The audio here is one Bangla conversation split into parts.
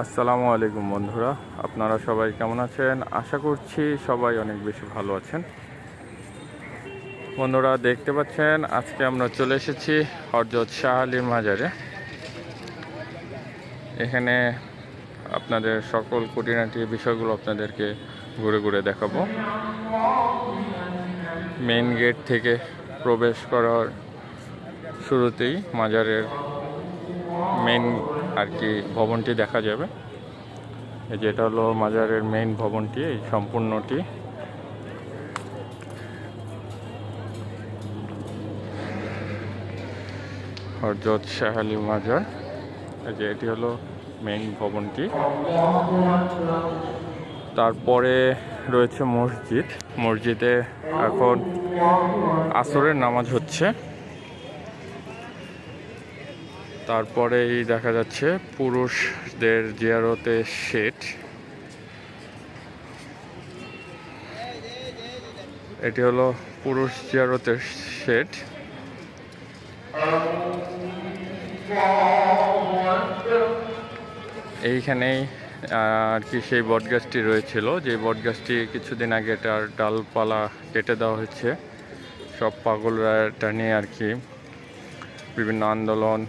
আসসালামু আলাইকুম বন্ধুরা, আপনারা সবাই কেমন আছেন? আশা করছি সবাই অনেক বেশি ভালো আছেন। বন্ধুরা, দেখতে পাচ্ছেন আজকে আমরা চলে এসেছি হযরত শাহ আলীর মাজারে। এখানে আপনাদের সকল খুঁটিনাটি বিষয়গুলো আপনাদেরকে ঘুরে ঘুরে দেখাবো। মেইন গেট থেকে প্রবেশ করার শুরুতেই মাজারের মেইন ভবনটি দেখা যাবে। যেটা হলো মাজারের মেইন ভবনটি, এই সম্পূর্ণটি হযরত শাহ আলী মাজার। এটি হলো মেইন ভবনটি। তারপরে রয়েছে মসজিদ। মসজিদে এখন আসরের নামাজ হচ্ছে। তারপরেই দেখা যাচ্ছে পুরুষদের জিয়ারতের শেড। এটি হলো পুরুষ জিয়ারতের শেড। এইখানেই সেই বটগাছটি রয়েছিল, যে বটগাছটি কিছুদিন আগে এটার ডালপালা কেটে দেওয়া হয়েছে। সব পাগলরা এটা নিয়ে বিভিন্ন আন্দোলন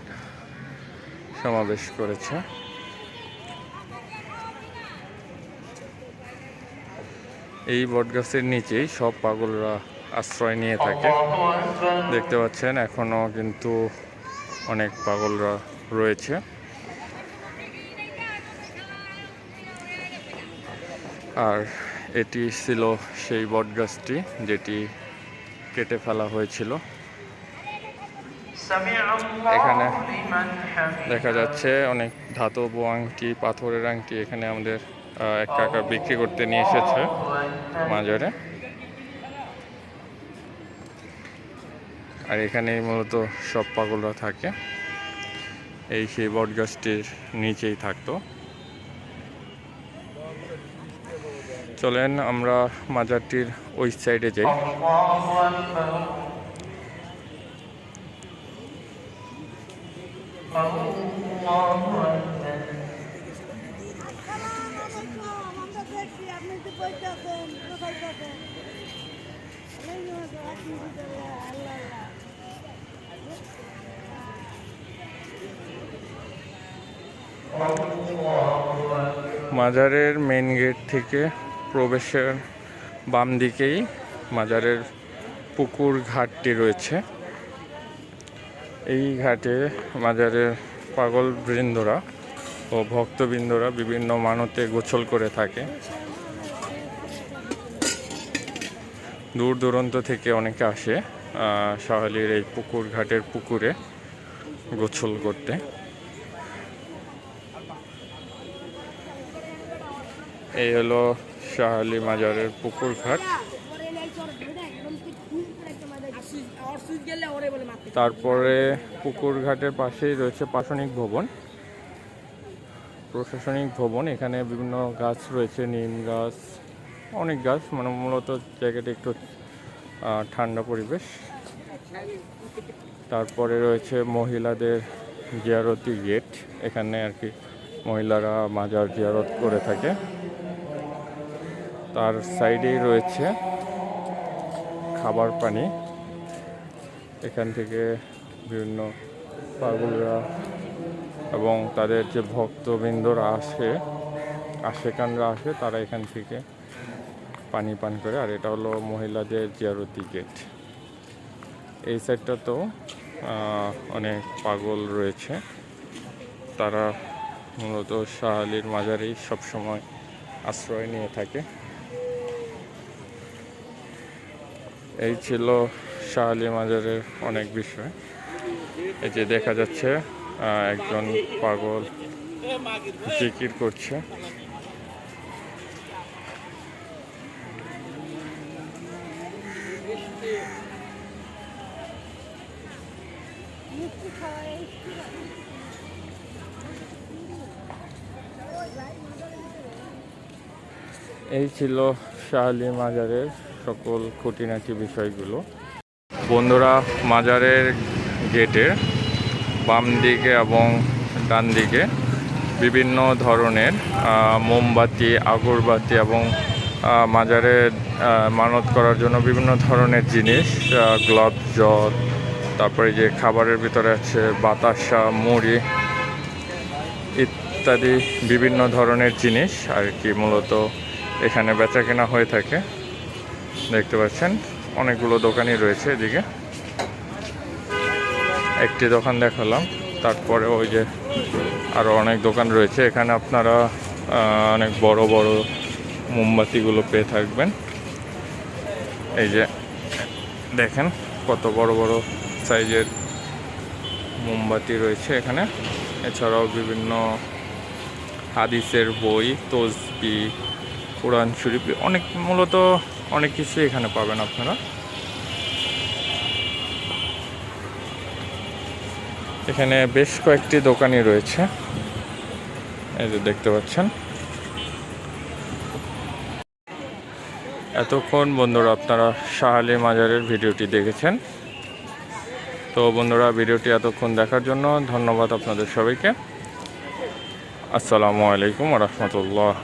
সমাবেশ করেছে। এই বটগাছের নিচেই সব পাগলরা আশ্রয় নিয়ে থাকে। দেখতে পাচ্ছেন এখনো কিন্তু অনেক পাগলরা রয়েছে। আর এটি ছিল সেই বটগাছটি যেটি কেটে ফেলা হয়েছিল। এখানে দেখা যাচ্ছে অনেক ধাতব আংটি, পাথরের আংটি এখানে আমাদের এক কাকা বিক্রি করতে নিয়ে এসেছে মাজারে। আর এখানেই মূলত সব পাগলরা থাকে। এই সেই বটগাছটির নিচেই থাকতো। চলেন আমরা মাজারটির ওই সাইডে যাই। মাজারের মেইন গেট থেকে প্রবেশের বাম দিকেই মাজারের পুকুর ঘাটটি রয়েছে। এই ঘাটে মাজারের পাগল বৃন্দরা ও ভক্তবৃন্দরা বিভিন্ন মানতে গোসল করে থাকে। দূর দূরান্ত থেকে অনেকে আসে শাহ আলীর এই পুকুর ঘাটের পুকুরে গোসল করতে। এই হলো শাহ আলী মাজারের পুকুর ঘাট। তারপরে পুকুর ঘাটের পাশেই রয়েছে প্রশাসনিক ভবন। এখানে বিভিন্ন গাছ রয়েছে, নিম গাছ, অনেক গাছ, মানে মূলত জায়গাটা একটু ঠান্ডা পরিবেশ। তারপরে রয়েছে মহিলাদের জিয়ারতি গেট। এখানে মহিলারা মাজার জিয়ারত করে থাকে। তার সাইডেই রয়েছে খাবার পানি। এখান থেকে বিভিন্ন পাগলরা এবং তাদের যে ভক্তবৃন্দরা আশেকানরা আসে, তারা এখান থেকে পানি পান করে। আর এটা হলো মহিলাদের জিয়ারতি গেট। এই সাইডটাতেও অনেক পাগল রয়েছে। তারা মূলত শাহ আলীর মাজারেই সবসময় আশ্রয় নিয়ে থাকে। এই ছিল শাহ আলী মাজারের অনেক বিষয়। এই যে দেখা যাচ্ছে একজন পাগল জিকির করছে। এই ছিল শাহ আলী মাজারের সকল খুঁটিনাটি বিষয়গুলো। বন্ধুরা, মাজারের গেটের বাম দিকে এবং ডান দিকে বিভিন্ন ধরনের মোমবাতি, আগরবাতি এবং মাজারে মানত করার জন্য বিভিন্ন ধরনের জিনিস, গোলাপ জল, তারপরে যে খাবারের ভিতরে আছে বাতাসা, মুড়ি ইত্যাদি বিভিন্ন ধরনের জিনিস আর কি মূলত এখানে বেচা কেনা হয়ে থাকে। দেখতে পাচ্ছেন অনেকগুলো দোকানই রয়েছে। এদিকে একটি দোকান দেখালাম, তারপরে ওই যে আরও অনেক দোকান রয়েছে। এখানে আপনারা অনেক বড় বড় মোমবাতিগুলো পেয়ে থাকবেন। এই যে দেখেন কত বড় বড় সাইজের মোমবাতি রয়েছে এখানে। এছাড়াও বিভিন্ন হাদিসের বই, তসবি, কোরআন শরীফ, মূলত অনেক কিছু এখানে পাবেন আপনারা। এখানে বেশ কয়েকটি দোকানই রয়েছে, এই যে দেখতে পাচ্ছেন। এতক্ষণ বন্ধুরা আপনারা শাহ আলী মাজারের ভিডিওটি দেখেছেন। তো বন্ধুরা ভিডিওটি এতক্ষণ দেখার জন্য ধন্যবাদ আপনাদের সবাইকে। আসসালামু আলাইকুম ওয়া রাহমাতুল্লাহ।